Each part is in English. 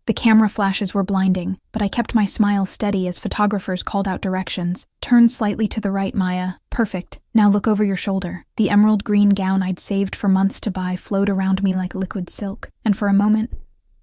The camera flashes were blinding, but I kept my smile steady as photographers called out directions. Turn slightly to the right, Maya. Perfect. Now look over your shoulder. The emerald green gown I'd saved for months to buy flowed around me like liquid silk, and for a moment,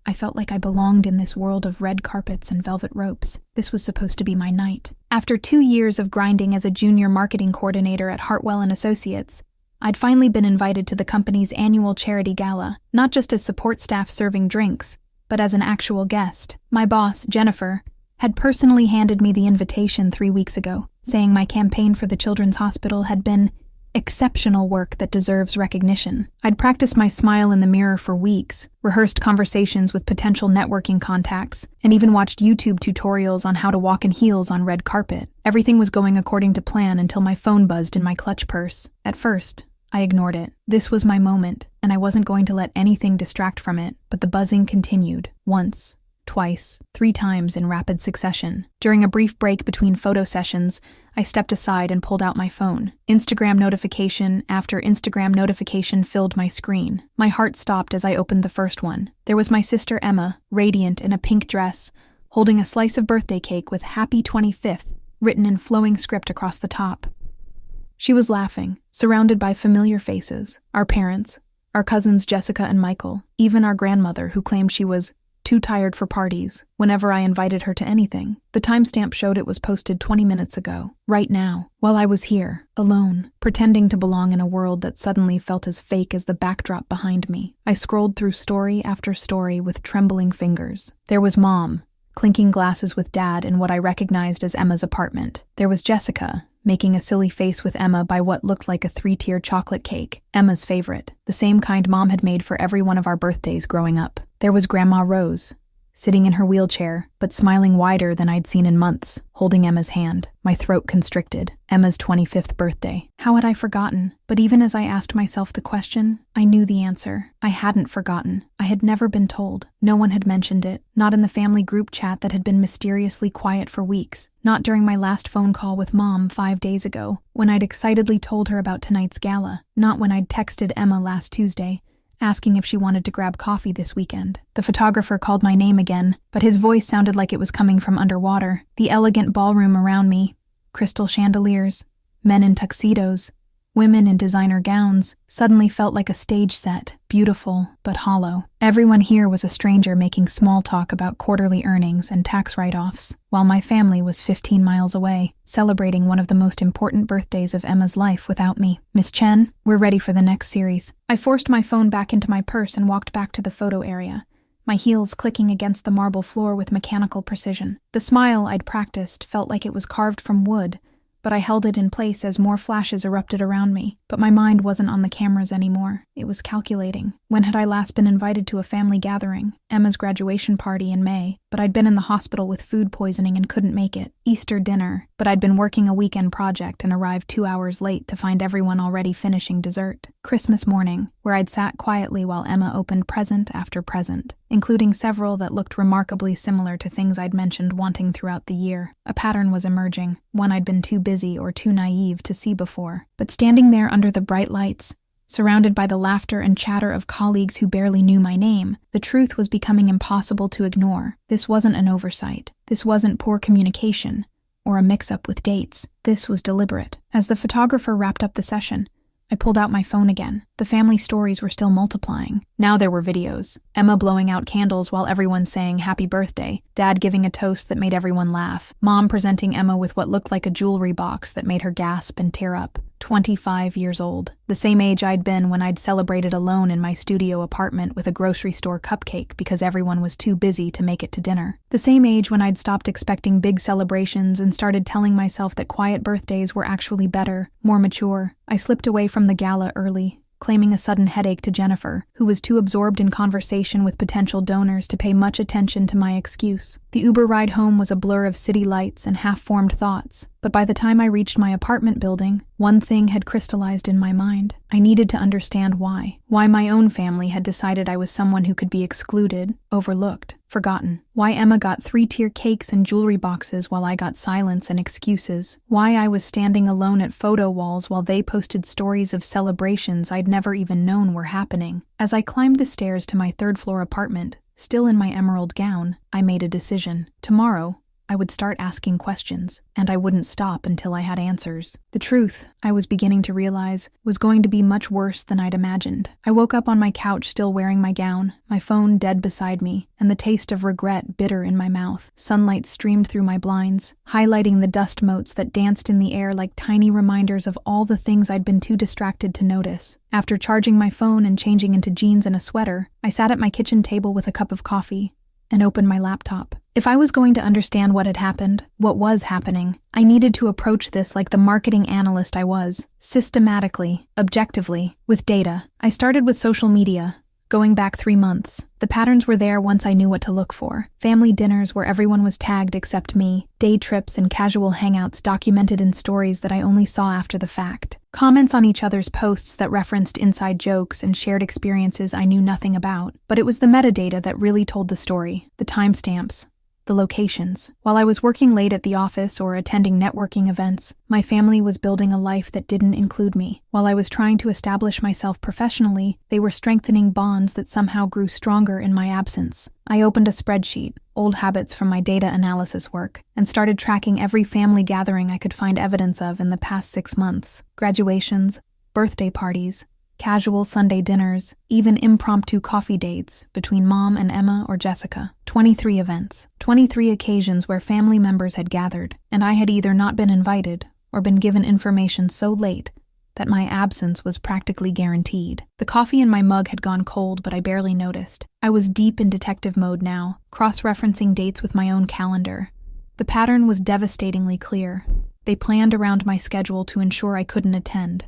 I felt like I belonged in this world of red carpets and velvet ropes. This was supposed to be my night. After 2 years of grinding as a junior marketing coordinator at Hartwell & Associates, I'd finally been invited to the company's annual charity gala, not just as support staff serving drinks, but as an actual guest. My boss, Jennifer, had personally handed me the invitation 3 weeks ago, saying my campaign for the Children's Hospital had been exceptional work that deserves recognition. I'd practiced my smile in the mirror for weeks, rehearsed conversations with potential networking contacts, and even watched YouTube tutorials on how to walk in heels on red carpet. Everything was going according to plan until my phone buzzed in my clutch purse. At first, I ignored it. This was my moment, and I wasn't going to let anything distract from it, but the buzzing continued. Once, twice, 3 times in rapid succession. During a brief break between photo sessions, I stepped aside and pulled out my phone. Instagram notification after Instagram notification filled my screen. My heart stopped as I opened the first one. There was my sister Emma, radiant in a pink dress, holding a slice of birthday cake with Happy 25th written in flowing script across the top. She was laughing, surrounded by familiar faces, our parents, our cousins Jessica and Michael, even our grandmother who claimed she was too tired for parties whenever I invited her to anything. The timestamp showed it was posted 20 minutes ago, right now, while I was here, alone, pretending to belong in a world that suddenly felt as fake as the backdrop behind me. I scrolled through story after story with trembling fingers. There was Mom, clinking glasses with Dad in what I recognized as Emma's apartment. There was Jessica, making a silly face with Emma by what looked like a 3-tier chocolate cake, Emma's favorite, the same kind Mom had made for every one of our birthdays growing up. There was Grandma Rose, sitting in her wheelchair, but smiling wider than I'd seen in months, holding Emma's hand. My throat constricted. Emma's 25th birthday. How had I forgotten? But even as I asked myself the question, I knew the answer. I hadn't forgotten. I had never been told. No one had mentioned it. Not in the family group chat that had been mysteriously quiet for weeks. Not during my last phone call with Mom 5 days ago, when I'd excitedly told her about tonight's gala. Not when I'd texted Emma last Tuesday, asking if she wanted to grab coffee this weekend. The photographer called my name again, but his voice sounded like it was coming from underwater. The elegant ballroom around me, crystal chandeliers, men in tuxedos, women in designer gowns, suddenly felt like a stage set, beautiful but hollow. Everyone here was a stranger making small talk about quarterly earnings and tax write-offs, while my family was 15 miles away, celebrating one of the most important birthdays of Emma's life without me. Miss Chen, we're ready for the next series. I forced my phone back into my purse and walked back to the photo area, my heels clicking against the marble floor with mechanical precision. The smile I'd practiced felt like it was carved from wood, but I held it in place as more flashes erupted around me. But my mind wasn't on the cameras anymore. It was calculating. When had I last been invited to a family gathering? Emma's graduation party in May, but I'd been in the hospital with food poisoning and couldn't make it. Easter dinner, but I'd been working a weekend project and arrived 2 hours late to find everyone already finishing dessert. Christmas morning, where I'd sat quietly while Emma opened present after present, including several that looked remarkably similar to things I'd mentioned wanting throughout the year. A pattern was emerging, one I'd been too busy or too naive to see before. But standing there under the bright lights, surrounded by the laughter and chatter of colleagues who barely knew my name, the truth was becoming impossible to ignore. This wasn't an oversight. This wasn't poor communication or a mix-up with dates. This was deliberate. As the photographer wrapped up the session, I pulled out my phone again. The family stories were still multiplying. Now there were videos. Emma blowing out candles while everyone sang happy birthday. Dad giving a toast that made everyone laugh. Mom presenting Emma with what looked like a jewelry box that made her gasp and tear up. 25 years old. The same age I'd been when I'd celebrated alone in my studio apartment with a grocery store cupcake because everyone was too busy to make it to dinner. The same age when I'd stopped expecting big celebrations and started telling myself that quiet birthdays were actually better, more mature. I slipped away from the gala early, claiming a sudden headache to Jennifer, who was too absorbed in conversation with potential donors to pay much attention to my excuse. The Uber ride home was a blur of city lights and half-formed thoughts, but by the time I reached my apartment building, one thing had crystallized in my mind. I needed to understand why. Why my own family had decided I was someone who could be excluded, overlooked, forgotten. Why Emma got 3-tier cakes and jewelry boxes while I got silence and excuses. Why I was standing alone at photo walls while they posted stories of celebrations I'd never even known were happening. As I climbed the stairs to my third-floor apartment, Still in my emerald gown, I made a decision. Tomorrow, I would start asking questions, and I wouldn't stop until I had answers. The truth, I was beginning to realize, was going to be much worse than I'd imagined. I woke up on my couch still wearing my gown, my phone dead beside me, and the taste of regret bitter in my mouth. Sunlight streamed through my blinds, highlighting the dust motes that danced in the air like tiny reminders of all the things I'd been too distracted to notice. After charging my phone and changing into jeans and a sweater, I sat at my kitchen table with a cup of coffee and opened my laptop. If I was going to understand what had happened, what was happening, I needed to approach this like the marketing analyst I was, systematically, objectively, with data. I started with social media, going back 3 months. The patterns were there once I knew what to look for. Family dinners where everyone was tagged except me, day trips and casual hangouts documented in stories that I only saw after the fact. Comments on each other's posts that referenced inside jokes and shared experiences I knew nothing about. But it was the metadata that really told the story, the timestamps, the locations. While I was working late at the office or attending networking events, my family was building a life that didn't include me. While I was trying to establish myself professionally, they were strengthening bonds that somehow grew stronger in my absence. I opened a spreadsheet, old habits from my data analysis work, and started tracking every family gathering I could find evidence of in the past 6 months. Graduations, birthday parties, casual Sunday dinners, even impromptu coffee dates between Mom and Emma or Jessica. 23 events, 23 occasions where family members had gathered, and I had either not been invited or been given information so late that my absence was practically guaranteed. The coffee in my mug had gone cold, but I barely noticed. I was deep in detective mode now, cross-referencing dates with my own calendar. The pattern was devastatingly clear. They planned around my schedule to ensure I couldn't attend.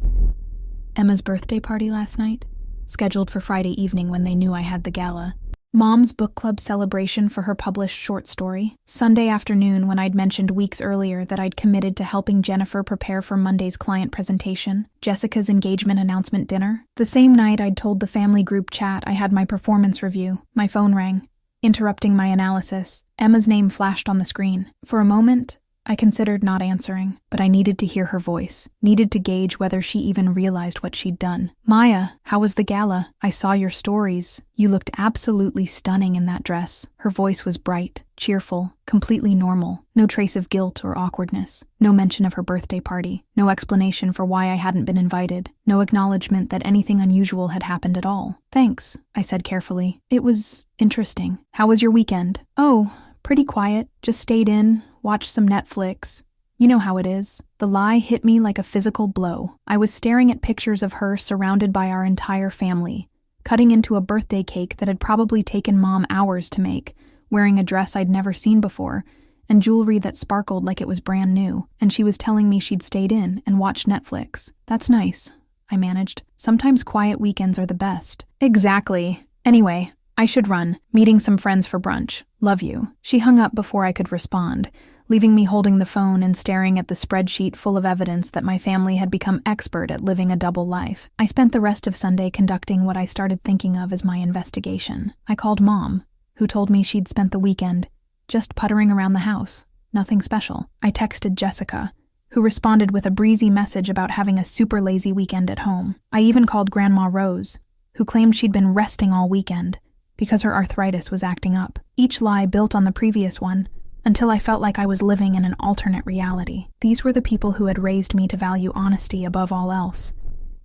Emma's birthday party last night, scheduled for Friday evening when they knew I had the gala. Mom's book club celebration for her published short story. Sunday afternoon when I'd mentioned weeks earlier that I'd committed to helping Jennifer prepare for Monday's client presentation. Jessica's engagement announcement dinner. The same night I'd told the family group chat I had my performance review. My phone rang, interrupting my analysis. Emma's name flashed on the screen. For a moment, I considered not answering, but I needed to hear her voice, needed to gauge whether she even realized what she'd done. "Maya, how was the gala? I saw your stories. You looked absolutely stunning in that dress." Her voice was bright, cheerful, completely normal. No trace of guilt or awkwardness. No mention of her birthday party. No explanation for why I hadn't been invited. No acknowledgement that anything unusual had happened at all. "Thanks," I said carefully. "It was interesting. How was your weekend?" "Oh, pretty quiet. Just stayed in, watched some Netflix. You know how it is." The lie hit me like a physical blow. I was staring at pictures of her surrounded by our entire family, cutting into a birthday cake that had probably taken Mom hours to make, wearing a dress I'd never seen before, and jewelry that sparkled like it was brand new, and she was telling me she'd stayed in and watched Netflix. "That's nice," I managed. "Sometimes quiet weekends are the best." "Exactly. Anyway, I should run. Meeting some friends for brunch. Love you." She hung up before I could respond, leaving me holding the phone and staring at the spreadsheet full of evidence that my family had become expert at living a double life. I spent the rest of Sunday conducting what I started thinking of as my investigation. I called Mom, who told me she'd spent the weekend just puttering around the house. Nothing special. I texted Jessica, who responded with a breezy message about having a super lazy weekend at home. I even called Grandma Rose, who claimed she'd been resting all weekend because her arthritis was acting up. Each lie built on the previous one, until I felt like I was living in an alternate reality. These were the people who had raised me to value honesty above all else,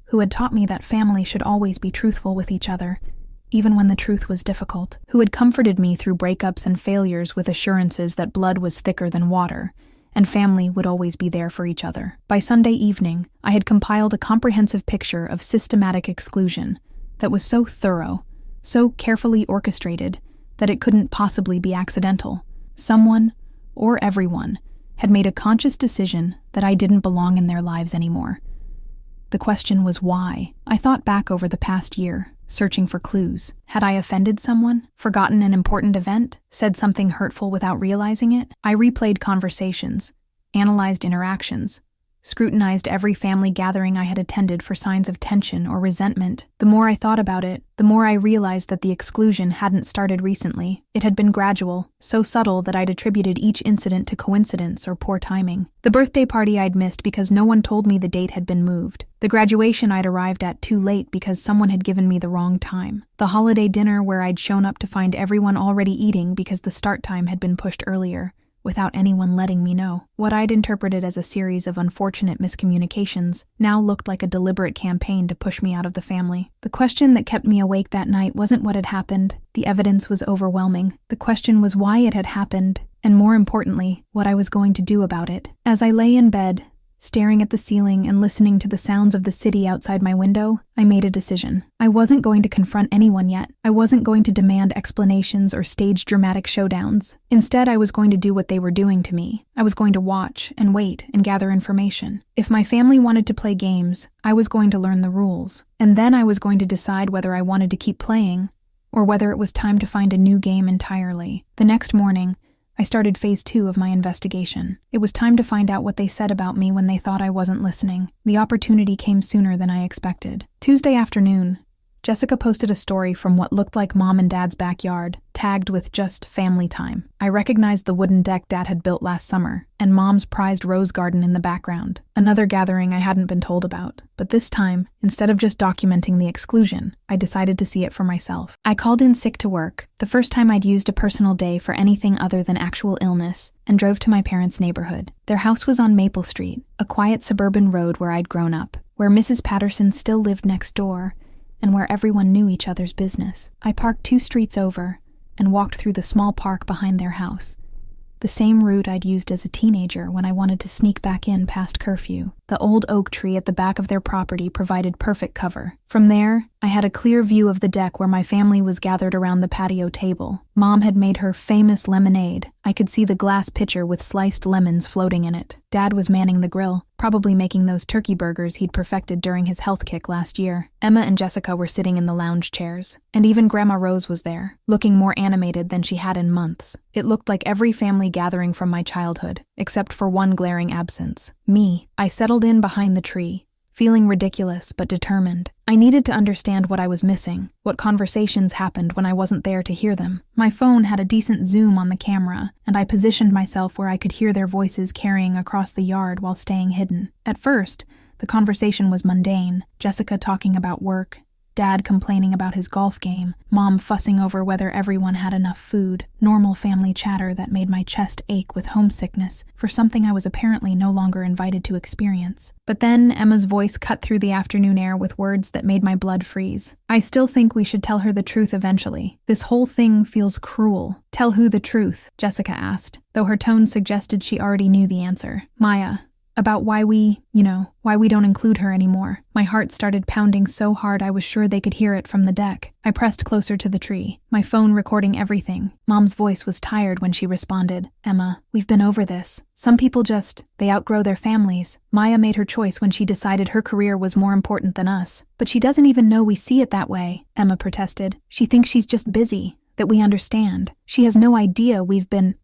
who had taught me that family should always be truthful with each other, even when the truth was difficult, who had comforted me through breakups and failures with assurances that blood was thicker than water, and family would always be there for each other. By Sunday evening, I had compiled a comprehensive picture of systematic exclusion that was so thorough, so carefully orchestrated, that it couldn't possibly be accidental. Someone, or everyone, had made a conscious decision that I didn't belong in their lives anymore. The question was why. I thought back over the past year, searching for clues. Had I offended someone? Forgotten an important event? Said something hurtful without realizing it? I replayed conversations, analyzed interactions, scrutinized every family gathering I had attended for signs of tension or resentment. The more I thought about it, the more I realized that the exclusion hadn't started recently. It had been gradual, so subtle that I'd attributed each incident to coincidence or poor timing. The birthday party I'd missed because no one told me the date had been moved. The graduation I'd arrived at too late because someone had given me the wrong time. The holiday dinner where I'd shown up to find everyone already eating because the start time had been pushed earlier, without anyone letting me know. What I'd interpreted as a series of unfortunate miscommunications now looked like a deliberate campaign to push me out of the family. The question that kept me awake that night wasn't what had happened. The evidence was overwhelming. The question was why it had happened, and more importantly, what I was going to do about it. As I lay in bed, staring at the ceiling and listening to the sounds of the city outside my window, I made a decision. I wasn't going to confront anyone yet. I wasn't going to demand explanations or stage dramatic showdowns. Instead, I was going to do what they were doing to me. I was going to watch and wait and gather information. If my family wanted to play games, I was going to learn the rules. And then I was going to decide whether I wanted to keep playing or whether it was time to find a new game entirely. The next morning, I started phase 2 of my investigation. It was time to find out what they said about me when they thought I wasn't listening. The opportunity came sooner than I expected. Tuesday afternoon, Jessica posted a story from what looked like Mom and Dad's backyard, tagged with just family time. I recognized the wooden deck Dad had built last summer, and Mom's prized rose garden in the background, another gathering I hadn't been told about. But this time, instead of just documenting the exclusion, I decided to see it for myself. I called in sick to work, the first time I'd used a personal day for anything other than actual illness, and drove to my parents' neighborhood. Their house was on Maple Street, a quiet suburban road where I'd grown up, where Mrs. Patterson still lived next door, and where everyone knew each other's business. I parked 2 streets over and walked through the small park behind their house, the same route I'd used as a teenager when I wanted to sneak back in past curfew. The old oak tree at the back of their property provided perfect cover. From there, I had a clear view of the deck where my family was gathered around the patio table. Mom had made her famous lemonade. I could see the glass pitcher with sliced lemons floating in it. Dad was manning the grill, probably making those turkey burgers he'd perfected during his health kick last year. Emma and Jessica were sitting in the lounge chairs, and even Grandma Rose was there, looking more animated than she had in months. It looked like every family gathering from my childhood, except for one glaring absence: me. I settled in behind the tree, feeling ridiculous but determined. I needed to understand what I was missing, what conversations happened when I wasn't there to hear them. My phone had a decent zoom on the camera, and I positioned myself where I could hear their voices carrying across the yard while staying hidden. At first, the conversation was mundane: Jessica talking about work, Dad complaining about his golf game, Mom fussing over whether everyone had enough food, normal family chatter that made my chest ache with homesickness for something I was apparently no longer invited to experience. But then Emma's voice cut through the afternoon air with words that made my blood freeze. "I still think we should tell her the truth eventually. This whole thing feels cruel." "Tell who the truth?" Jessica asked, though her tone suggested she already knew the answer. "Maya. About why we don't include her anymore." My heart started pounding so hard I was sure they could hear it from the deck. I pressed closer to the tree, my phone recording everything. Mom's voice was tired when she responded. "Emma, we've been over this. Some people they outgrow their families. Maya made her choice when she decided her career was more important than us. But she doesn't even know we see it that way," Emma protested. "She thinks she's just busy, that we understand. She has no idea we've been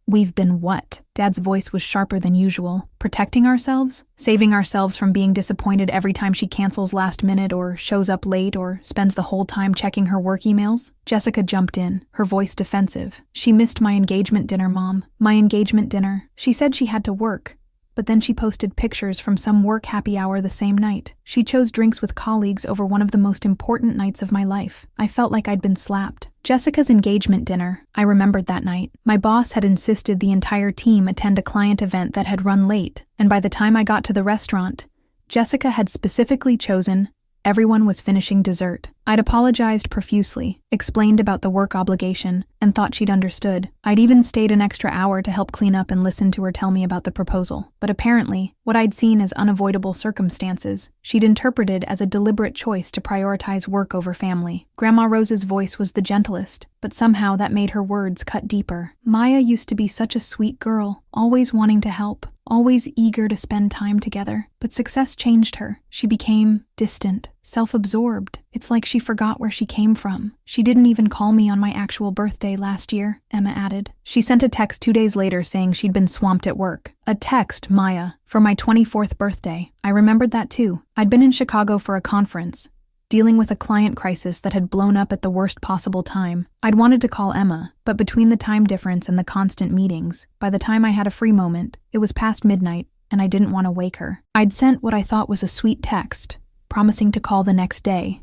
what?" Dad's voice was sharper than usual. "Protecting ourselves? Saving ourselves from being disappointed every time she cancels last minute or shows up late or spends the whole time checking her work emails?" Jessica jumped in, her voice defensive. "She missed my engagement dinner, Mom. My engagement dinner. She said she had to work. But then she posted pictures from some work happy hour the same night. She chose drinks with colleagues over one of the most important nights of my life. I felt like I'd been slapped." Jessica's engagement dinner. I remembered that night. My boss had insisted the entire team attend a client event that had run late, and by the time I got to the restaurant, Jessica had specifically chosen everyone was finishing dessert. I'd apologized profusely, explained about the work obligation, and thought she'd understood. I'd even stayed an extra hour to help clean up and listen to her tell me about the proposal. But apparently, what I'd seen as unavoidable circumstances, she'd interpreted as a deliberate choice to prioritize work over family. Grandma Rose's voice was the gentlest, but somehow that made her words cut deeper. "Maya used to be such a sweet girl, always wanting to help. always eager to spend time together. But success changed her. She became distant, self-absorbed. It's like she forgot where she came from. She didn't even call me on my actual birthday last year, Emma added. She sent a text 2 days later saying she'd been swamped at work. A text, Maya, for my 24th birthday. I remembered that too. I'd been in Chicago for a conference, dealing with a client crisis that had blown up at the worst possible time. I'd wanted to call Emma, but between the time difference and the constant meetings, by the time I had a free moment, it was past midnight, and I didn't want to wake her. I'd sent what I thought was a sweet text, promising to call the next day,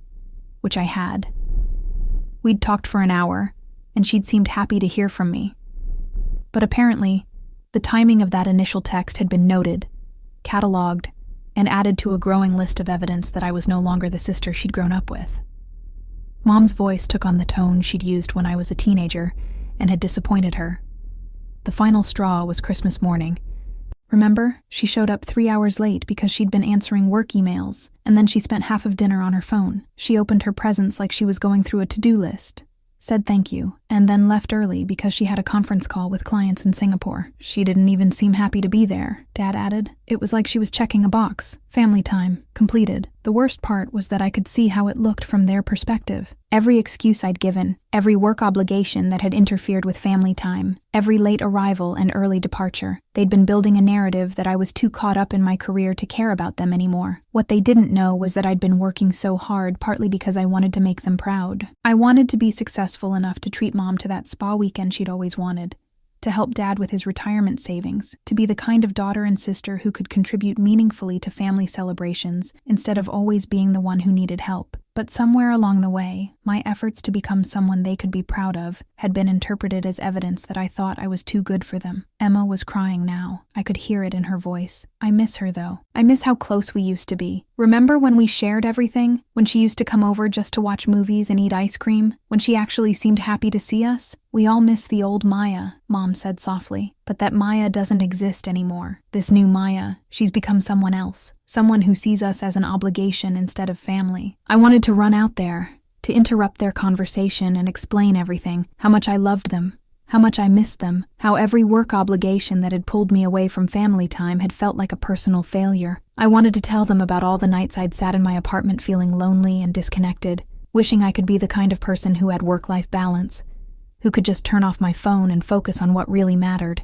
which I had. We'd talked for an hour, and she'd seemed happy to hear from me. But apparently, the timing of that initial text had been noted, cataloged, and added to a growing list of evidence that I was no longer the sister she'd grown up with. Mom's voice took on the tone she'd used when I was a teenager and had disappointed her. The final straw was Christmas morning. Remember, she showed up 3 hours late because she'd been answering work emails, and then she spent half of dinner on her phone. She opened her presents like she was going through a to-do list, said thank you, and then left early because she had a conference call with clients in Singapore. She didn't even seem happy to be there, Dad added. It was like she was checking a box. Family time, completed. The worst part was that I could see how it looked from their perspective. Every excuse I'd given, every work obligation that had interfered with family time, every late arrival and early departure. They'd been building a narrative that I was too caught up in my career to care about them anymore. What they didn't know was that I'd been working so hard partly because I wanted to make them proud. I wanted to be successful enough to treat Mom to that spa weekend she'd always wanted, to help Dad with his retirement savings, to be the kind of daughter and sister who could contribute meaningfully to family celebrations instead of always being the one who needed help. But somewhere along the way, my efforts to become someone they could be proud of had been interpreted as evidence that I thought I was too good for them. Emma was crying now. I could hear it in her voice. I miss her, though. I miss how close we used to be. Remember when we shared everything? When she used to come over just to watch movies and eat ice cream? When she actually seemed happy to see us? We all miss the old Maya, Mom said softly. But that Maya doesn't exist anymore. This new Maya, she's become someone else. Someone who sees us as an obligation instead of family. I wanted to run out there, to interrupt their conversation and explain everything, how much I loved them, how much I missed them, how every work obligation that had pulled me away from family time had felt like a personal failure. I wanted to tell them about all the nights I'd sat in my apartment feeling lonely and disconnected, wishing I could be the kind of person who had work-life balance, who could just turn off my phone and focus on what really mattered.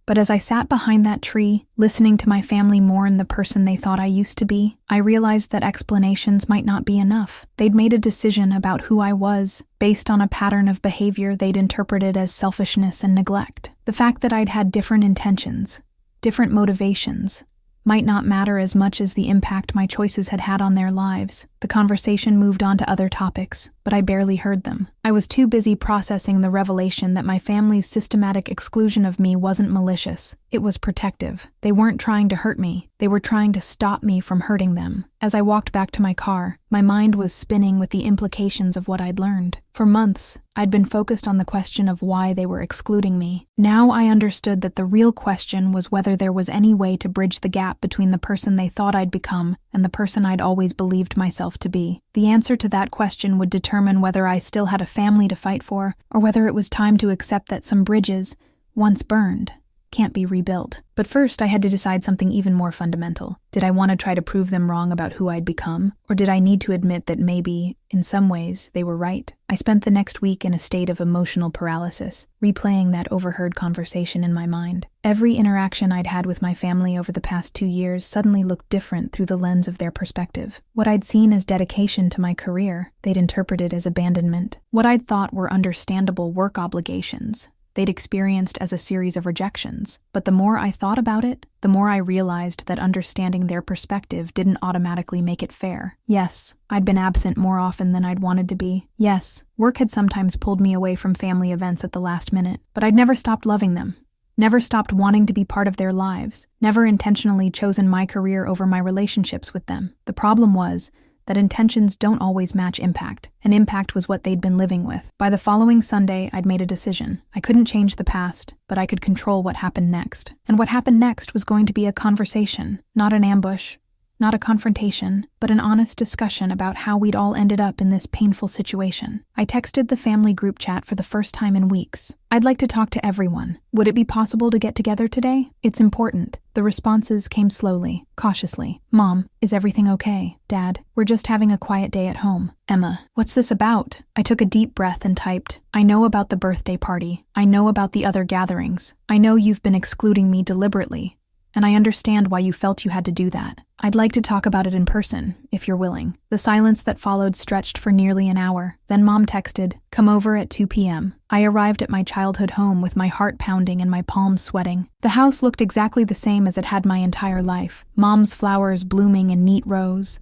But as I sat behind that tree, listening to my family mourn the person they thought I used to be, I realized that explanations might not be enough. They'd made a decision about who I was, based on a pattern of behavior they'd interpreted as selfishness and neglect. The fact that I'd had different intentions, different motivations, might not matter as much as the impact my choices had had on their lives. The conversation moved on to other topics, but I barely heard them. I was too busy processing the revelation that my family's systematic exclusion of me wasn't malicious. It was protective. They weren't trying to hurt me. They were trying to stop me from hurting them. As I walked back to my car, my mind was spinning with the implications of what I'd learned. For months, I'd been focused on the question of why they were excluding me. Now I understood that the real question was whether there was any way to bridge the gap between the person they thought I'd become and the person I'd always believed myself to be. The answer to that question would determine whether I still had a family to fight for, or whether it was time to accept that some bridges, once burned, can't be rebuilt. But first, I had to decide something even more fundamental. Did I want to try to prove them wrong about who I'd become? Or did I need to admit that maybe, in some ways, they were right? I spent the next week in a state of emotional paralysis, replaying that overheard conversation in my mind. Every interaction I'd had with my family over the past 2 years suddenly looked different through the lens of their perspective. What I'd seen as dedication to my career, they'd interpreted as abandonment. What I'd thought were understandable work obligations, they'd experienced as a series of rejections. But the more I thought about it, the more I realized that understanding their perspective didn't automatically make it fair. Yes, I'd been absent more often than I'd wanted to be. Yes, work had sometimes pulled me away from family events at the last minute. But I'd never stopped loving them, never stopped wanting to be part of their lives, never intentionally chosen my career over my relationships with them. The problem was that intentions don't always match impact, and impact was what they'd been living with. By the following Sunday, I'd made a decision. I couldn't change the past, but I could control what happened next. And what happened next was going to be a conversation, not an ambush, Not a confrontation, but an honest discussion about how we'd all ended up in this painful situation. I texted the family group chat for the first time in weeks. I'd like to talk to everyone. Would it be possible to get together today? It's important. The responses came slowly, cautiously. Mom, is everything okay? Dad, we're just having a quiet day at home. Emma, what's this about? I took a deep breath and typed, I know about the birthday party. I know about the other gatherings. I know you've been excluding me deliberately, and I understand why you felt you had to do that. I'd like to talk about it in person, if you're willing. The silence that followed stretched for nearly an hour. Then Mom texted, come over at 2 p.m. I arrived at my childhood home with my heart pounding and my palms sweating. The house looked exactly the same as it had my entire life. Mom's flowers blooming in neat rows.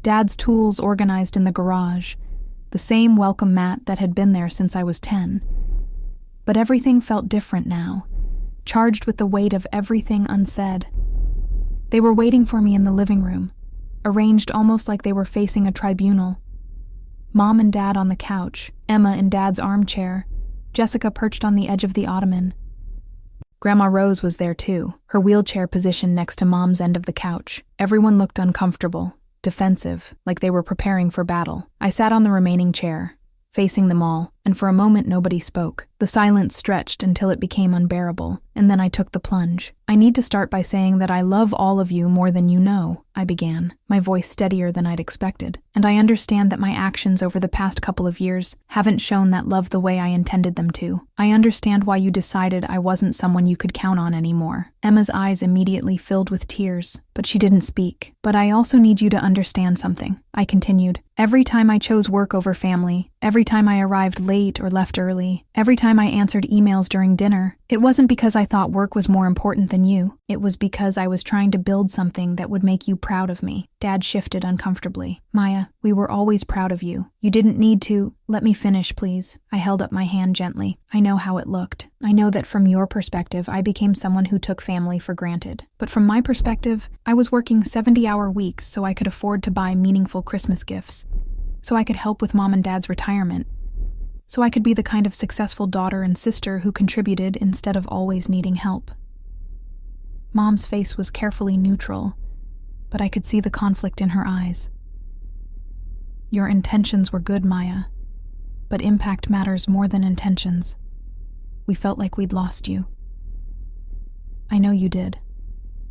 Dad's tools organized in the garage. The same welcome mat that had been there since I was 10. But everything felt different now, charged with the weight of everything unsaid. They were waiting for me in the living room, arranged almost like they were facing a tribunal. Mom and Dad on the couch, Emma in Dad's armchair, Jessica perched on the edge of the ottoman. Grandma Rose was there too, her wheelchair positioned next to Mom's end of the couch. Everyone looked uncomfortable, defensive, like they were preparing for battle. I sat on the remaining chair, facing them all, and for a moment nobody spoke. The silence stretched until it became unbearable, and then I took the plunge. I need to start by saying that I love all of you more than you know, I began, my voice steadier than I'd expected. And I understand that my actions over the past couple of years haven't shown that love the way I intended them to. I understand why you decided I wasn't someone you could count on anymore. Emma's eyes immediately filled with tears, but she didn't speak. But I also need you to understand something, I continued. Every time I chose work over family, every time I arrived late or left early, every time I answered emails during dinner, it wasn't because I thought work was more important than you. It was because I was trying to build something that would make you proud of me. Dad shifted uncomfortably. Maya, we were always proud of you. You didn't need to. Let me finish, please. I held up my hand gently. I know how it looked. I know that from your perspective, I became someone who took family for granted. But from my perspective, I was working 70-hour weeks so I could afford to buy meaningful Christmas gifts, so I could help with Mom and Dad's retirement, so I could be the kind of successful daughter and sister who contributed instead of always needing help. Mom's face was carefully neutral, but I could see the conflict in her eyes. Your intentions were good, Maya, but impact matters more than intentions. We felt like we'd lost you. I know you did,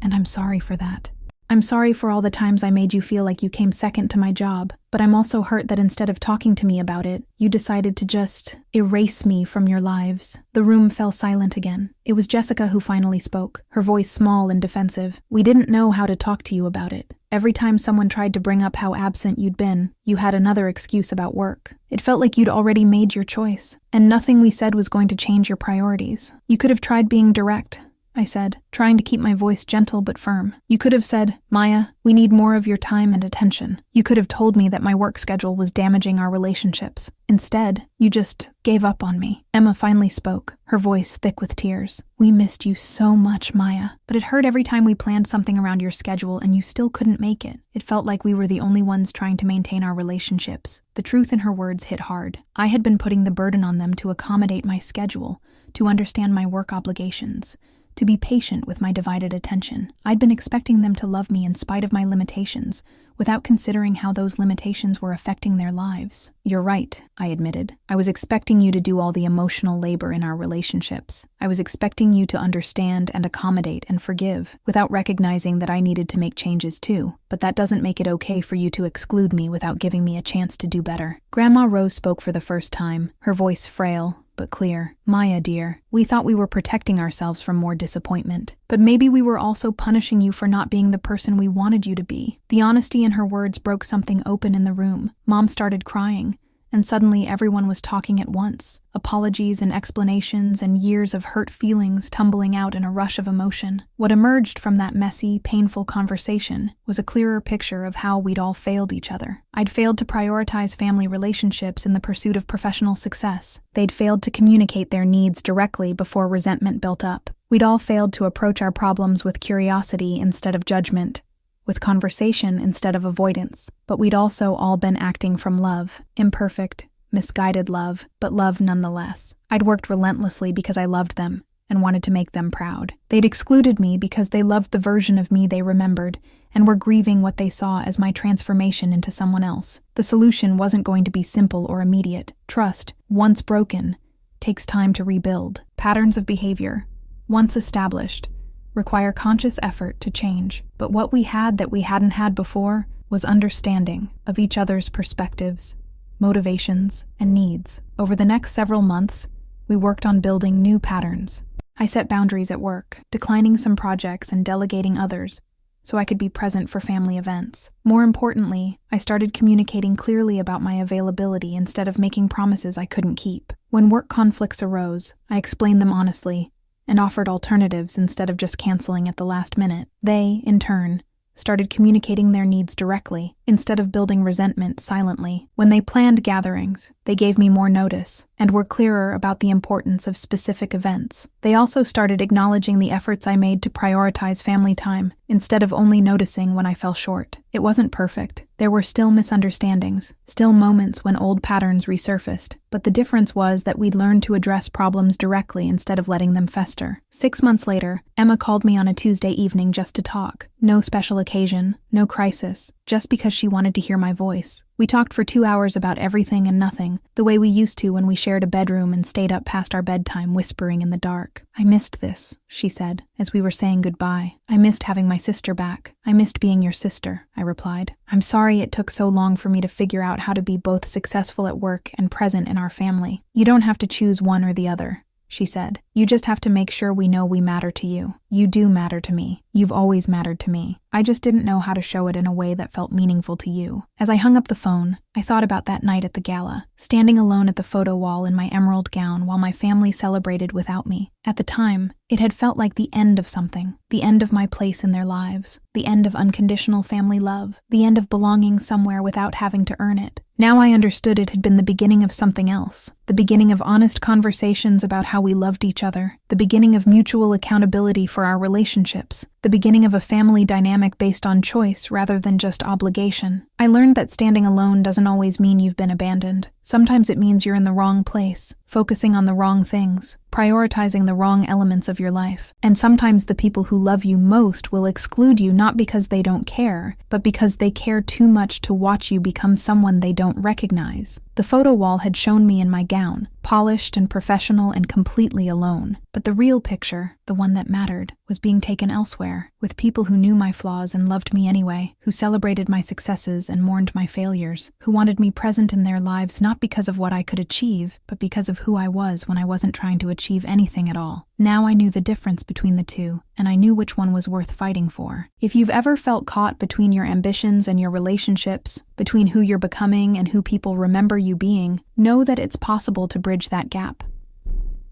and I'm sorry for that. I'm sorry for all the times I made you feel like you came second to my job, but I'm also hurt that instead of talking to me about it, you decided to just erase me from your lives. The room fell silent again. It was Jessica who finally spoke, her voice small and defensive. We didn't know how to talk to you about it. Every time someone tried to bring up how absent you'd been, you had another excuse about work. It felt like you'd already made your choice, and nothing we said was going to change your priorities. You could have tried being direct, I said, trying to keep my voice gentle but firm. You could have said, Maya, we need more of your time and attention. You could have told me that my work schedule was damaging our relationships. Instead, you just gave up on me. Emma finally spoke, her voice thick with tears. We missed you so much, Maya, but it hurt every time we planned something around your schedule and you still couldn't make it. It felt like we were the only ones trying to maintain our relationships. The truth in her words hit hard. I had been putting the burden on them to accommodate my schedule, to understand my work obligations, to be patient with my divided attention. I'd been expecting them to love me in spite of my limitations, without considering how those limitations were affecting their lives. You're right, I admitted. I was expecting you to do all the emotional labor in our relationships. I was expecting you to understand and accommodate and forgive, without recognizing that I needed to make changes too. But that doesn't make it okay for you to exclude me without giving me a chance to do better. Grandma Rose spoke for the first time, her voice frail but clear. Maya, dear, we thought we were protecting ourselves from more disappointment, but maybe we were also punishing you for not being the person we wanted you to be. The honesty in her words broke something open in the room. Mom started crying, and suddenly everyone was talking at once. Apologies and explanations and years of hurt feelings tumbling out in a rush of emotion. What emerged from that messy, painful conversation was a clearer picture of how we'd all failed each other. I'd failed to prioritize family relationships in the pursuit of professional success. They'd failed to communicate their needs directly before resentment built up. We'd all failed to approach our problems with curiosity instead of judgment, with conversation instead of avoidance. But we'd also all been acting from love, imperfect, misguided love, but love nonetheless. I'd worked relentlessly because I loved them, and wanted to make them proud. They'd excluded me because they loved the version of me they remembered and were grieving what they saw as my transformation into someone else. The solution wasn't going to be simple or immediate. Trust, once broken, takes time to rebuild. Patterns of behavior, once established, require conscious effort to change. But what we had that we hadn't had before was understanding of each other's perspectives, motivations, and needs. Over the next several months, we worked on building new patterns. I set boundaries at work, declining some projects and delegating others, so I could be present for family events. More importantly, I started communicating clearly about my availability instead of making promises I couldn't keep. When work conflicts arose, I explained them honestly and offered alternatives instead of just canceling at the last minute. They, in turn, started communicating their needs directly instead of building resentment silently. When they planned gatherings, they gave me more notice and were clearer about the importance of specific events. They also started acknowledging the efforts I made to prioritize family time instead of only noticing when I fell short. It wasn't perfect. There were still misunderstandings, still moments when old patterns resurfaced, but the difference was that we'd learned to address problems directly instead of letting them fester. 6 months later, Emma called me on a Tuesday evening just to talk. No special occasion, no crisis, just because she wanted to hear my voice. We talked for 2 hours about everything and nothing, the way we used to when we shared a bedroom and stayed up past our bedtime whispering in the dark. "I missed this," she said, as we were saying goodbye. "I missed having my sister back. I missed being your sister," I replied. "I'm sorry it took so long for me to figure out how to be both successful at work and present in our family. You don't have to choose one or the other," she said. "You just have to make sure we know we matter to you. You do matter to me. You've always mattered to me. I just didn't know how to show it in a way that felt meaningful to you." As I hung up the phone, I thought about that night at the gala, standing alone at the photo wall in my emerald gown while my family celebrated without me. At the time, it had felt like the end of something, the end of my place in their lives, the end of unconditional family love, the end of belonging somewhere without having to earn it. Now I understood it had been the beginning of something else, the beginning of honest conversations about how we loved each other, the beginning of mutual accountability for our relationships, the beginning of a family dynamic based on choice rather than just obligation. I learned that standing alone doesn't always mean you've been abandoned. Sometimes it means you're in the wrong place, focusing on the wrong things, prioritizing the wrong elements of your life. And sometimes the people who love you most will exclude you not because they don't care, but because they care too much to watch you become someone they don't recognize. The photo wall had shown me in my gown, polished and professional and completely alone. But the real picture, the one that mattered, was being taken elsewhere, with people who knew my flaws and loved me anyway, who celebrated my successes and mourned my failures, who wanted me present in their lives not because of what I could achieve, but because of who I was when I wasn't trying to achieve anything at all. Now I knew the difference between the two, and I knew which one was worth fighting for. If you've ever felt caught between your ambitions and your relationships, between who you're becoming and who people remember you being, know that it's possible to bridge that gap.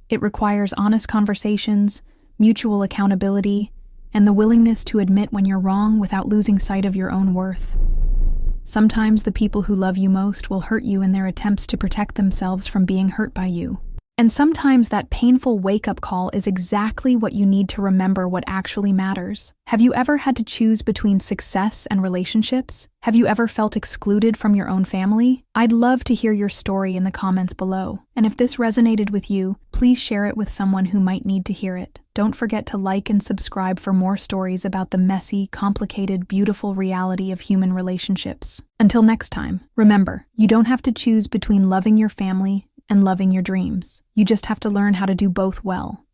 It requires honest conversations, mutual accountability, and the willingness to admit when you're wrong without losing sight of your own worth. Sometimes the people who love you most will hurt you in their attempts to protect themselves from being hurt by you. And sometimes that painful wake-up call is exactly what you need to remember what actually matters. Have you ever had to choose between success and relationships? Have you ever felt excluded from your own family? I'd love to hear your story in the comments below. And if this resonated with you, please share it with someone who might need to hear it. Don't forget to like and subscribe for more stories about the messy, complicated, beautiful reality of human relationships. Until next time, remember, you don't have to choose between loving your family and loving your dreams. You just have to learn how to do both well.